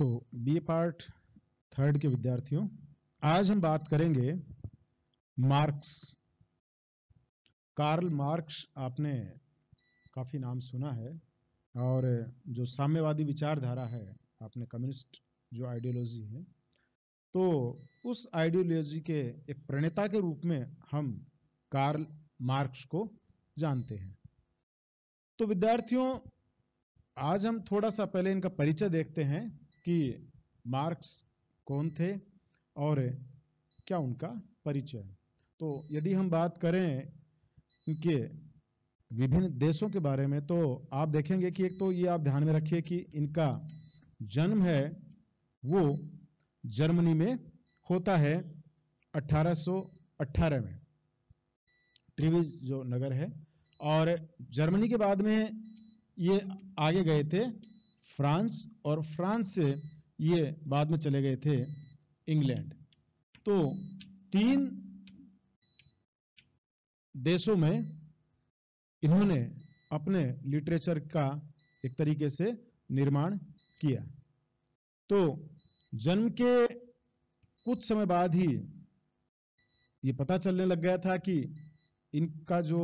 तो B part third के विद्यार्थियों, आज हम बात करेंगे मार्क्स। कार्ल मार्क्स आपने काफी नाम सुना है, और जो साम्यवादी विचारधारा है, आपने कम्युनिस्ट जो आइडियोलॉजी है, तो उस आइडियोलॉजी के एक प्रणेता के रूप में हम कार्ल मार्क्स को जानते हैं। तो विद्यार्थियों, आज हम थोड़ा सा पहले इनका परिचय देखते हैं कि मार्क्स कौन थे और क्या उनका परिचय है। तो यदि हम बात करें इनके विभिन्न देशों के बारे में, तो आप देखेंगे कि एक तो ये आप ध्यान में रखिए कि इनका जन्म है वो जर्मनी में होता है 1818 में, ट्रीविज जो नगर है। और जर्मनी के बाद में ये आगे गए थे फ्रांस, और फ्रांस से ये बाद में चले गए थे इंग्लैंड। तो 3 देशों में इन्होंने अपने लिटरेचर का एक तरीके से निर्माण किया। तो जन्म के कुछ समय बाद ही ये पता चलने लग गया था कि इनका जो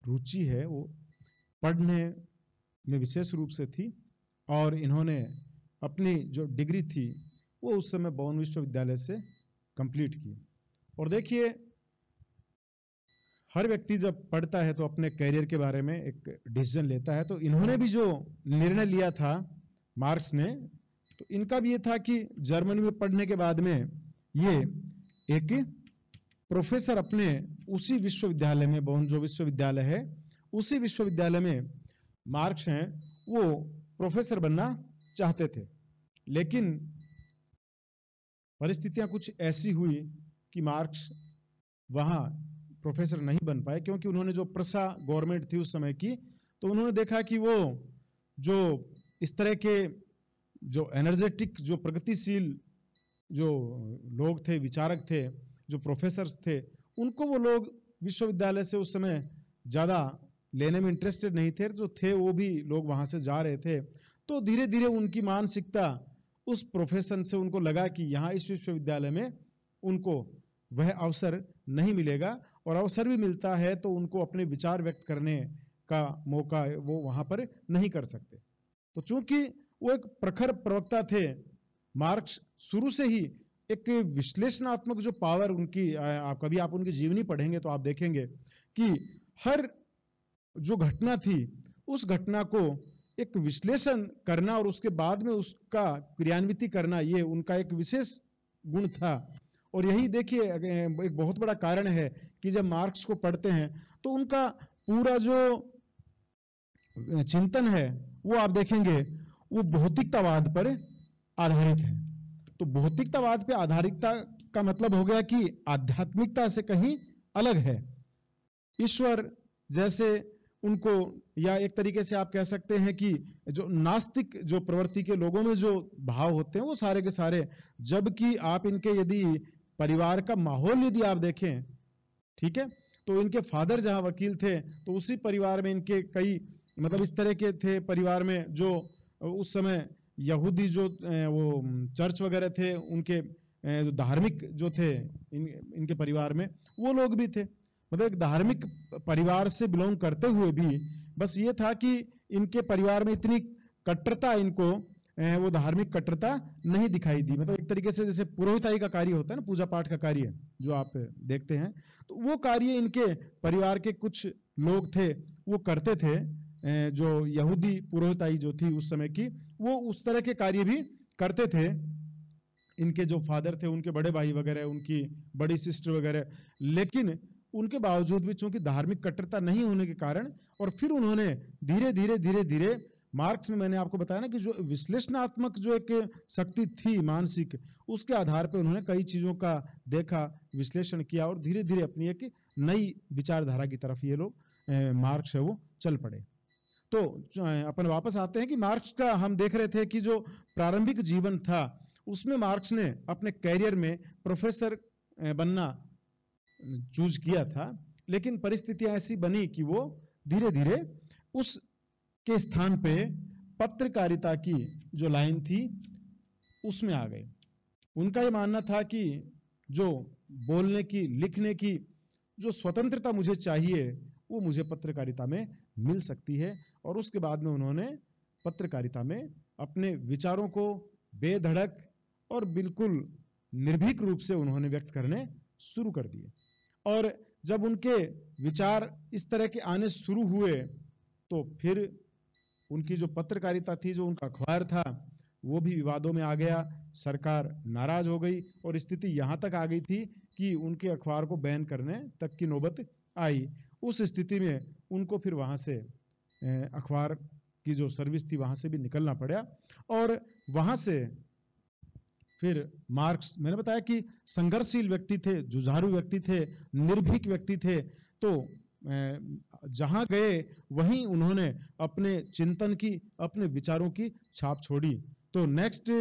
रुचि है वो पढ़ने में विशेष रूप से थी, और इन्होंने अपनी जो डिग्री थी वो उस समय बोन विश्वविद्यालय से कंप्लीट की। और देखिए, हर व्यक्ति जब पढ़ता है तो अपने कैरियर के बारे में एक डिसीजन लेता है। तो इन्होंने भी जो निर्णय लिया था मार्क्स ने, तो इनका भी ये था कि जर्मनी में पढ़ने के बाद में ये एक प्रोफेसर अपने उसी विश्वविद्यालय में, बोन जो विश्वविद्यालय है, उसी विश्वविद्यालय में मार्क्स हैं वो प्रोफेसर बनना चाहते थे। लेकिन परिस्थितियां कुछ ऐसी हुई कि मार्क्स वहां प्रोफेसर नहीं बन पाए, क्योंकि उन्होंने जो प्रसा गवर्नमेंट थी उस समय की, तो उन्होंने देखा कि वो जो इस तरह के जो एनर्जेटिक, जो प्रगतिशील जो लोग थे, विचारक थे, जो प्रोफेसर्स थे, उनको वो लोग विश्वविद्यालय से उस समय ज्यादा लेने में इंटरेस्टेड नहीं थे। जो थे वो भी लोग वहां से जा रहे थे। तो धीरे धीरे उनकी मानसिकता उस प्रोफेशन से, उनको लगा कि यहाँ इस विश्वविद्यालय में उनको वह अवसर नहीं मिलेगा, और अवसर भी मिलता है तो उनको अपने विचार व्यक्त करने का मौका वो वहां पर नहीं कर सकते। तो चूंकि वो एक प्रखर प्रवक्ता थे, मार्क्स शुरू से ही एक विश्लेषणात्मक जो पावर उनकी, कभी आप उनकी जीवनी पढ़ेंगे तो आप देखेंगे कि हर जो घटना थी उस घटना को एक विश्लेषण करना और उसके बाद में उसका क्रियान्वित करना, ये उनका एक विशेष गुण था। और यही देखिए एक बहुत बड़ा कारण है कि जब मार्क्स को पढ़ते हैं तो उनका पूरा जो चिंतन है वो आप देखेंगे वो भौतिकतावाद पर आधारित है। तो भौतिकतावाद पे आधारितता का मतलब हो गया कि आध्यात्मिकता से कहीं अलग है। ईश्वर जैसे उनको, या एक तरीके से आप कह सकते हैं कि जो नास्तिक जो प्रवृत्ति के लोगों में जो भाव होते हैं वो सारे के सारे, जबकि आप इनके यदि परिवार का माहौल यदि आप देखें, ठीक है, तो इनके फादर जहां वकील थे तो उसी परिवार में इनके कई, मतलब इस तरह के थे परिवार में, जो उस समय यहूदी जो वो चर्च वगैरह थे, उनके धार्मिक जो थे इनके परिवार में वो लोग भी थे। मतलब एक धार्मिक परिवार से बिलोंग करते हुए भी बस ये था कि इनके परिवार में इतनी कट्टरता, इनको वो धार्मिक कट्टरता नहीं दिखाई दी। मतलब एक तरीके से जैसे पुरोहिताई का कार्य होता है ना, पूजा पाठ का कार्य जो आप देखते हैं, तो वो कार्य इनके परिवार के कुछ लोग थे वो करते थे। जो यहूदी पुरोहिताई जो थी उस समय की, वो उस तरह के कार्य भी करते थे। इनके जो फादर थे, उनके बड़े भाई वगैरह, उनकी बड़ी सिस्टर वगैरह, लेकिन उनके बावजूद भी चूंकि धार्मिक कट्टरता नहीं होने के कारण, और फिर उन्होंने धीरे धीरे धीरे धीरे मार्क्स में मैंने आपको बताया ना कि जो विश्लेषणात्मक जो एक शक्ति थी मानसिक, उसके आधार पर उन्होंने कई चीजों का देखा, विश्लेषण किया, और धीरे धीरे अपनी एक नई विचारधारा की तरफ ये लोग मार्क्स है वो चल पड़े। तो अपन वापस आते हैं कि मार्क्स का हम देख रहे थे कि जो प्रारंभिक जीवन था उसमें मार्क्स ने अपने कैरियर में प्रोफेसर बनना चूज किया था, लेकिन परिस्थितियां ऐसी बनी कि वो धीरे धीरे उस के स्थान पे पत्रकारिता की जो लाइन थी उसमें आ गए। उनका ये मानना था कि जो बोलने की, लिखने की जो स्वतंत्रता मुझे चाहिए वो मुझे पत्रकारिता में मिल सकती है। और उसके बाद में उन्होंने पत्रकारिता में अपने विचारों को बेधड़क और बिल्कुल निर्भीक रूप से उन्होंने व्यक्त करने शुरू कर दिए। और जब उनके विचार इस तरह के आने शुरू हुए तो फिर उनकी जो पत्रकारिता थी, जो उनका अखबार था, वो भी विवादों में आ गया। सरकार नाराज हो गई और स्थिति यहां तक आ गई थी कि उनके अखबार को बैन करने तक की नौबत आई। उस स्थिति में उनको फिर वहां से अखबार की जो सर्विस थी वहां से भी निकलना पड़ा। और वहां से फिर मार्क्स, मैंने बताया कि संघर्षशील व्यक्ति थे, जुझारू व्यक्ति थे, निर्भीक व्यक्ति थे, तो जहां गए वहीं उन्होंने अपने चिंतन की, अपने विचारों की छाप छोड़ी। तो नेक्स्ट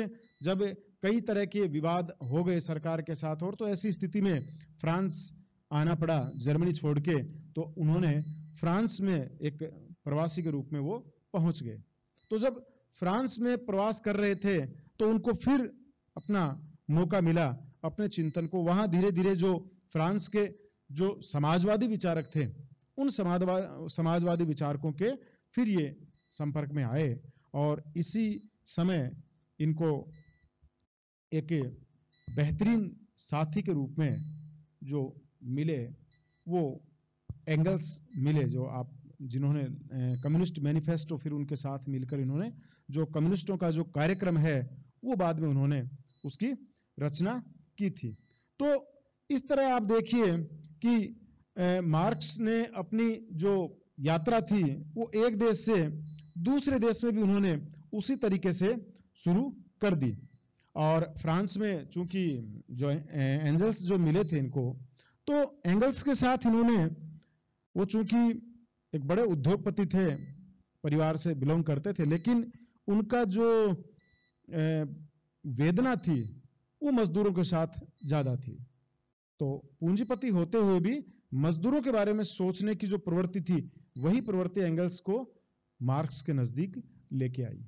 जब कई तरह के विवाद हो गए सरकार के साथ, और तो ऐसी स्थिति में फ्रांस आना पड़ा जर्मनी छोड़ के, तो उन्होंने फ्रांस में एक प्रवासी के रूप में वो पहुंच गए। तो जब फ्रांस में प्रवास कर रहे थे तो उनको फिर अपना मौका मिला अपने चिंतन को, वहां धीरे धीरे जो फ्रांस के जो समाजवादी विचारक थे उन समाजवादी विचारकों के फिर ये संपर्क में आए। और इसी समय इनको एक बेहतरीन साथी के रूप में जो मिले वो एंगल्स मिले, जो आप जिन्होंने कम्युनिस्ट मैनिफेस्टो, फिर उनके साथ मिलकर इन्होंने जो कम्युनिस्टों का जो कार्यक्रम है वो बाद में उन्होंने उसकी रचना की थी। तो इस तरह आप देखिए कि मार्क्स ने अपनी जो यात्रा थी वो एक देश से दूसरे देश में भी उन्होंने उसी तरीके से शुरू कर दी। और फ्रांस में चूंकि जो एंगल्स जो मिले थे इनको, तो एंगल्स के साथ इन्होंने, वो चूंकि एक बड़े उद्योगपति थे, परिवार से बिलोंग करते थे, लेकिन उनका जो वेदना थी वो मजदूरों के साथ ज्यादा थी। तो पूंजीपति होते हुए भी मजदूरों के बारे में सोचने की जो प्रवृत्ति थी, वही प्रवृत्ति एंगल्स को मार्क्स के नजदीक लेके आई।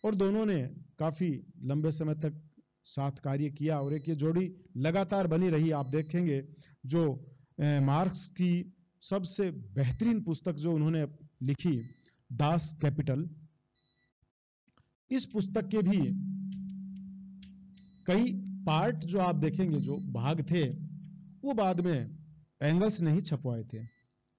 और दोनों ने काफी लंबे समय तक साथ कार्य किया और एक ये जोड़ी लगातार बनी रही। आप देखेंगे जो मार्क्स की सबसे बेहतरीन पुस्तक जो उन्होंने लिखी, दास कैपिटल, इस पुस्तक के भी कई पार्ट जो आप देखेंगे, जो भाग थे, वो बाद में एंगल्स ने ही छपवाए थे।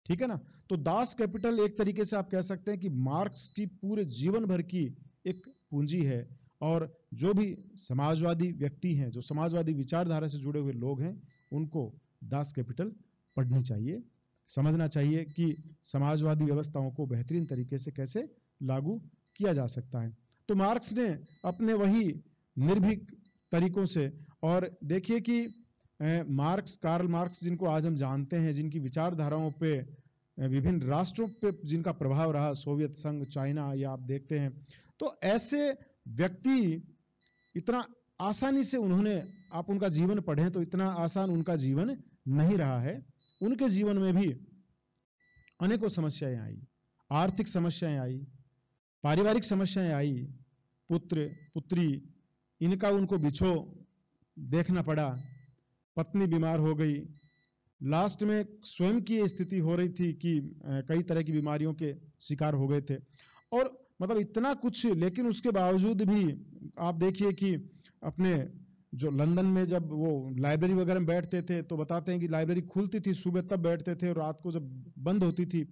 ठीक है ना। तो दास कैपिटल एक तरीके से आप कह सकते हैं कि मार्क्स की पूरे जीवन भर की एक पूंजी है। और जो भी समाजवादी व्यक्ति हैं, जो समाजवादी विचारधारा से जुड़े हुए लोग हैं, उनको दास कैपिटल पढ़नी चाहिए, समझना चाहिए कि समाजवादी व्यवस्थाओं को बेहतरीन तरीके से कैसे लागू किया जा सकता है। तो मार्क्स ने अपने वही निर्भीक तरीकों से, और देखिए कि मार्क्स, कार्ल मार्क्स, जिनको आज हम जानते हैं, जिनकी विचारधाराओं पे विभिन्न राष्ट्रों पे जिनका प्रभाव रहा, सोवियत संघ, चाइना, या आप देखते हैं, तो ऐसे व्यक्ति इतना आसानी से उन्होंने, आप उनका जीवन पढ़ें तो इतना आसान उनका जीवन नहीं रहा है। उनके जीवन में भी अनेकों समस्याएं आई, आर्थिक समस्याएं आई, पारिवारिक समस्याएं आई, पुत्र पुत्री इनका उनको बिछो देखना पड़ा, पत्नी बीमार हो गई, लास्ट में स्वयं की स्थिति हो रही थी कि कई तरह की बीमारियों के शिकार हो गए थे। और मतलब इतना कुछ, लेकिन उसके बावजूद भी आप देखिए कि अपने जो लंदन में जब वो लाइब्रेरी वगैरह में बैठते थे तो बताते हैं कि लाइब्रेरी खुलती थी सुबह तब बैठते थे, और रात को जब बंद होती थी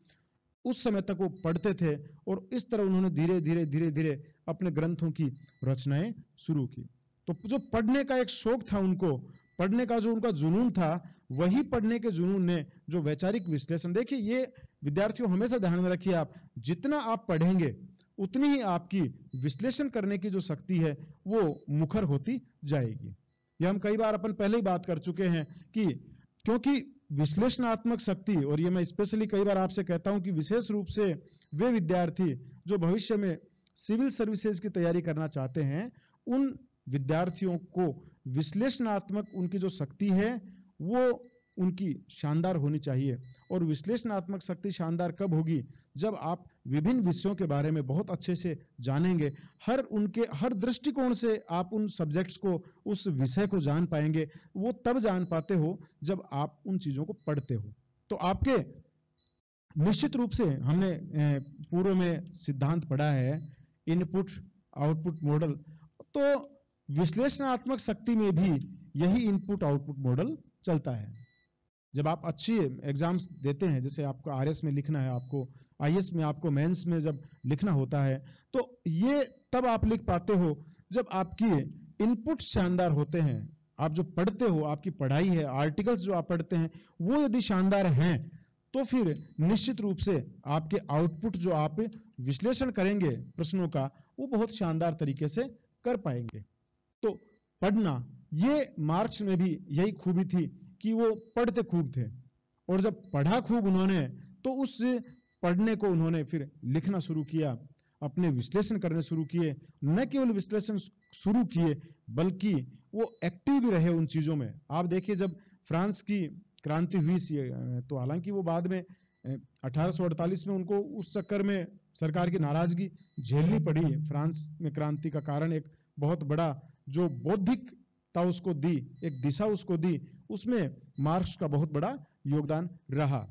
उस समय तक वो पढ़ते थे। और इस तरह उन्होंने धीरे धीरे धीरे धीरे अपने ग्रंथों की रचनाएं शुरू की। तो जो पढ़ने का एक शौक था उनको, पढ़ने का जो उनका जुनून था, वही पढ़ने के जुनून ने जो वैचारिक विश्लेषण, देखिए ये विद्यार्थियों हमेशा ध्यान में रखिए, आप जितना आप पढ़ेंगे उतनी ही आपकी विश्लेषण करने की जो शक्ति है वो मुखर होती जाएगी। ये हम कई बार अपन पहले ही बात कर चुके हैं कि क्योंकि विश्लेषणात्मक शक्ति, और ये मैं स्पेशली कई बार आपसे कहता हूं कि विशेष रूप से वे विद्यार्थी जो भविष्य में सिविल सर्विसेज की तैयारी करना चाहते हैं, उन विद्यार्थियों को विश्लेषणात्मक उनकी जो शक्ति है वो उनकी शानदार होनी चाहिए। और विश्लेषणात्मक शक्ति शानदार कब होगी? जब आप विभिन्न विषयों के बारे में बहुत अच्छे से जानेंगे, हर दृष्टिकोण से आप उन सब्जेक्ट्स को, उस विषय को जान पाएंगे। वो तब जान पाते हो जब आप उन चीजों को पढ़ते हो। तो आपके निश्चित रूप से हमने पूर्व में सिद्धांत पढ़ा है, इनपुट आउटपुट मॉडल। तो विश्लेषणात्मक शक्ति में भी यही इनपुट आउटपुट मॉडल चलता है। जब आप अच्छी एग्जाम्स देते हैं, जैसे आपको आरएस में लिखना है, आपको आईएएस में, आपको मेंस में जब लिखना होता है, तो ये तब आप लिख पाते हो जब आपकी इनपुट शानदार होते हैं। आप जो पढ़ते हो, आपकी पढ़ाई है, आर्टिकल्स जो आप पढ़ते हैं, वो यदि शानदार हैं, तो फिर निश्चित रूप से आपके आउटपुट जो आप विश्लेषण करेंगे प्रश्नों का, वो बहुत शानदार तरीके से कर पाएंगे। तो पढ़ना, ये मार्क्स में भी यही खूबी थी कि वो पढ़ते खूब थे, और जब पढ़ा खूब उन्होंने, तो उस पढ़ने को उन्होंने फिर लिखना शुरू किया, अपने विश्लेषण करने शुरू किए। न केवल विश्लेषण शुरू किए, बल्कि वो एक्टिव भी रहे उन चीजों में। आप देखिए, जब फ्रांस की क्रांति हुई, तो हालांकि वो बाद में 1848 में उनको उस चक्कर में सरकार की नाराजगी झेलनी पड़ी। फ्रांस में क्रांति का कारण एक बहुत बड़ा जो बौद्धिकता उसको दी, एक दिशा उसको दी, उसमें मार्क्स का बहुत बड़ा योगदान रहा।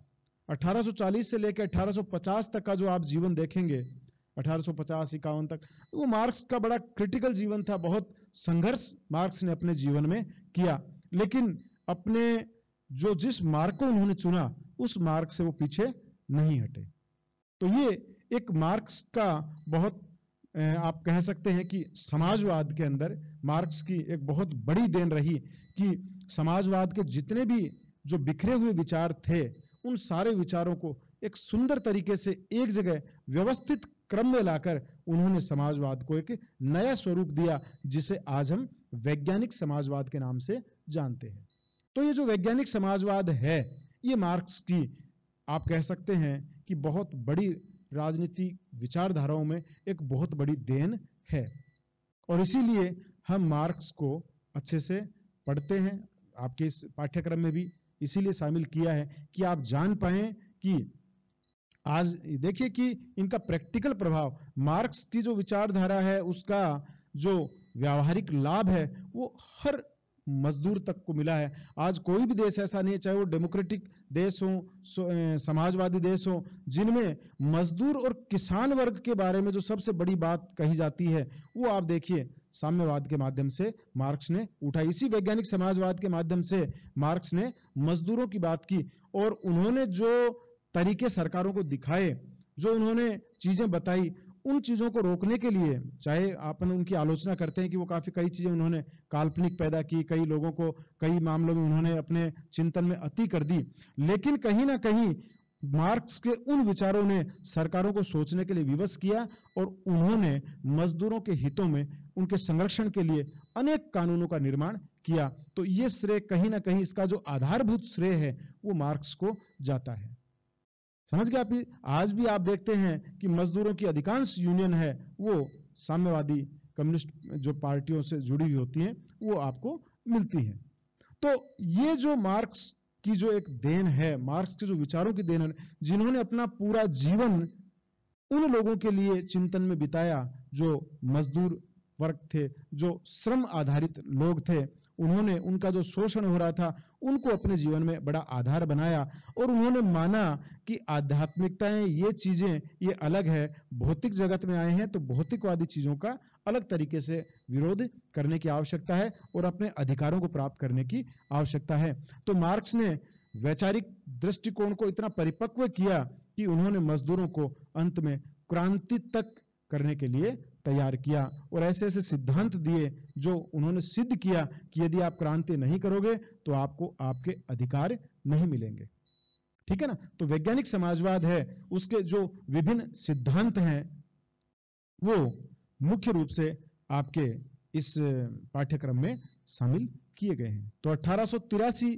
1840 से लेकर 1850 तक का जो आप जीवन देखेंगे, 1850-51 तक, वो मार्क्स का बड़ा क्रिटिकल जीवन था। बहुत संघर्ष मार्क्स ने अपने जीवन में किया, लेकिन अपने जिस मार्ग को उन्होंने चुना, उस मार्ग से वो पीछे नहीं हटे। तो ये एक मार्क्स का बहुत आप कह सकते हैं कि समाजवाद के अंदर मार्क्स की एक बहुत बड़ी देन रही कि समाजवाद के जितने भी जो बिखरे हुए विचार थे, उन सारे विचारों को एक सुंदर तरीके से एक जगह व्यवस्थित क्रम में लाकर उन्होंने समाजवाद को एक नया स्वरूप दिया, जिसे आज हम वैज्ञानिक समाजवाद के नाम से जानते हैं। तो ये जो वैज्ञानिक समाजवाद है, ये मार्क्स की आप कह सकते हैं कि बहुत बड़ी राजनीतिक विचारधाराओं में एक बहुत बड़ी देन है, और इसीलिए हम मार्क्स को अच्छे से पढ़ते हैं। आपके इस पाठ्यक्रम में भी इसीलिए शामिल किया है कि आप जान पाएं कि आज देखिए कि इनका प्रैक्टिकल प्रभाव, मार्क्स की जो विचारधारा है, उसका जो व्यावहारिक लाभ है, वो हर मजदूर तक को मिला है। आज कोई भी देश ऐसा नहीं है, चाहे वो डेमोक्रेटिक देश हो, समाजवादी देश हो, जिनमें मजदूर और किसान वर्ग के बारे में जो सबसे बड़ी बात कही जाती है, वो आप देखिए साम्यवाद के माध्यम से मार्क्स ने उठाई। इसी वैज्ञानिक समाजवाद के माध्यम से मार्क्स ने मजदूरों की बात की, और उन्होंने जो तरीके सरकारों को दिखाए, जो उन्होंने चीजें बताई, उन चीजों को रोकने के लिए, चाहे अपन उनकी आलोचना करते हैं कि वो कई चीजें उन्होंने काल्पनिक पैदा की, कई लोगों को कई मामलों में उन्होंने अपने चिंतन में अति कर दी, लेकिन कहीं ना कहीं मार्क्स के उन विचारों ने सरकारों को सोचने के लिए विवश किया, और उन्होंने मजदूरों के हितों में, उनके संरक्षण के लिए अनेक कानूनों का निर्माण किया। तो ये श्रेय कहीं ना कहीं, इसका जो आधारभूत श्रेय है, वो मार्क्स को जाता है। समझ गए आप? आज भी आप देखते हैं कि मजदूरों की अधिकांश यूनियन है, वो साम्यवादी कम्युनिस्ट जो पार्टियों से जुड़ी हुई होती हैं, वो आपको मिलती है। तो ये जो मार्क्स की जो एक देन है, मार्क्स के जो विचारों की देन है, जिन्होंने अपना पूरा जीवन उन लोगों के लिए चिंतन में बिताया जो मजदूर वर्ग थे, जो श्रम आधारित लोग थे, उन्होंने उनका जो शोषण हो रहा था, उनको अपने जीवन में बड़ा आधार बनाया, और उन्होंने माना कि आध्यात्मिकताएं, ये चीजें, ये अलग है, भौतिक जगत में आए हैं तो भौतिकवादी चीजों का अलग तरीके से विरोध करने की आवश्यकता है, और अपने अधिकारों को प्राप्त करने की आवश्यकता है। तो मार्क्स ने वैचारिक दृष्टिकोण को इतना परिपक्व किया कि उन्होंने मजदूरों को अंत में क्रांति तक करने के लिए तैयार किया, और ऐसे ऐसे सिद्धांत दिए जो उन्होंने सिद्ध किया कि यदि आप क्रांति नहीं करोगे तो आपको आपके अधिकार नहीं मिलेंगे। ठीक है ना? तो वैज्ञानिक समाजवाद है, उसके जो विभिन्न सिद्धांत हैं, वो मुख्य रूप से आपके इस पाठ्यक्रम में शामिल किए गए हैं। तो 1883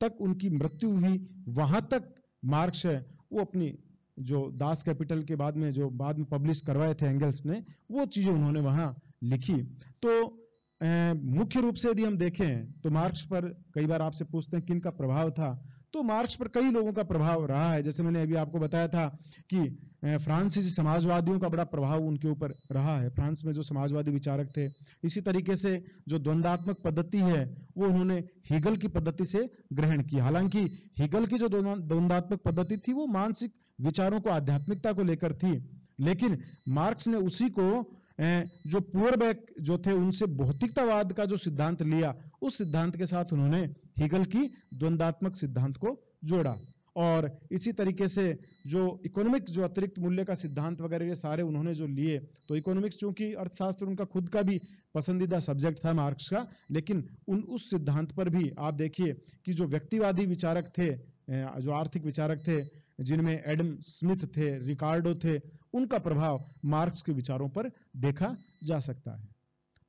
तक उनकी मृत्यु हुई, वहां तक मार्क्स है वो अपनी जो दास कैपिटल के बाद में पब्लिश करवाए थे एंगल्स ने, वो चीजें उन्होंने वहां लिखी। तो मुख्य रूप से यदि हम देखें तो मार्क्स पर कई बार आपसे पूछते हैं किन का प्रभाव था, तो मार्क्स पर कई लोगों का प्रभाव रहा है। जैसे मैंने अभी आपको बताया था कि फ्रांसीसी समाजवादियों का बड़ा प्रभाव उनके ऊपर रहा है, फ्रांस में जो समाजवादी विचारक थे। इसी तरीके से जो द्वंदात्मक पद्धति है वो उन्होंने हीगल की पद्धति से ग्रहण की। हालांकि हीगल की जो द्वंदात्मक पद्धति थी वो मानसिक विचारों को, आध्यात्मिकता को लेकर थी, लेकिन मार्क्स ने उसी को जो पूर्ववैक जो थे उनसे भौतिकतावाद का जो सिद्धांत लिया, उस सिद्धांत के साथ उन्होंने हीगल की द्वंदात्मक सिद्धांत को जोड़ा। और इसी तरीके से जो इकोनॉमिक, जो अतिरिक्त मूल्य का सिद्धांत वगैरह ये सारे उन्होंने जो लिए, तो इकोनॉमिक्स चूंकि अर्थशास्त्र उनका खुद का भी पसंदीदा सब्जेक्ट था मार्क्स का, लेकिन उस सिद्धांत पर भी आप देखिए कि जो व्यक्तिवादी विचारक थे, जो आर्थिक विचारक थे, जिनमें एडम स्मिथ थे, रिकार्डो थे, उनका प्रभाव मार्क्स के विचारों पर देखा जा सकता है।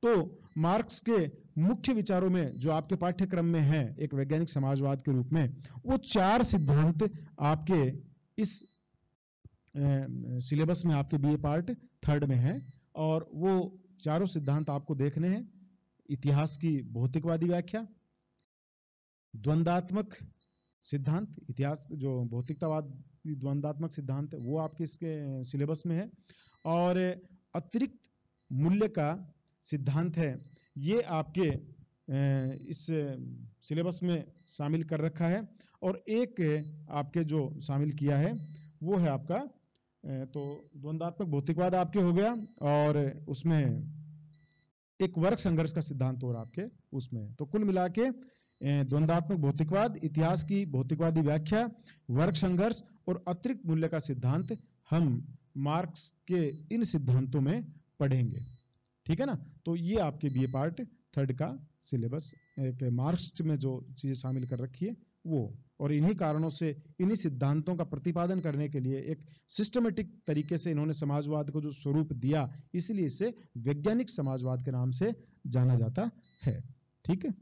तो मार्क्स के मुख्य विचारों में जो आपके पाठ्यक्रम में है एक वैज्ञानिक समाजवाद के रूप में, वो 4 सिद्धांत आपके इस सिलेबस में, आपके बीए पार्ट 3 में है, और वो चारों सिद्धांत आपको देखने हैं। इतिहास की भौतिकवादी व्याख्या, द्वंदात्मक सिद्धांत, इतिहास जो भौतिकतावाद द्वंदात्मक सिद्धांत है वो आपके इसके सिलेबस में है, और अतिरिक्त मूल्य का सिद्धांत है ये आपके इस सिलेबस में शामिल कर रखा है। और एक आपके जो शामिल किया है वो है आपका, तो द्वंदात्मक भौतिकवाद आपके हो गया, और उसमें एक वर्ग संघर्ष का सिद्धांत और आपके उसमें। तो कुल मिला के द्वंदात्मक भौतिकवाद, इतिहास की भौतिकवादी व्याख्या, वर्ग संघर्ष और अतिरिक्त मूल्य का सिद्धांत हम मार्क्स के इन सिद्धांतों में पढ़ेंगे। ठीक है ना। तो ये आपके बीए पार्ट 3 का सिलेबस, एक मार्क्स में जो चीजें शामिल कर रखी है वो, और इन्हीं कारणों से, इन्हीं सिद्धांतों का प्रतिपादन करने के लिए एक सिस्टमेटिक तरीके से इन्होंने समाजवाद को जो स्वरूप दिया, इसलिए इसे वैज्ञानिक समाजवाद के नाम से जाना जाता है। ठीक है।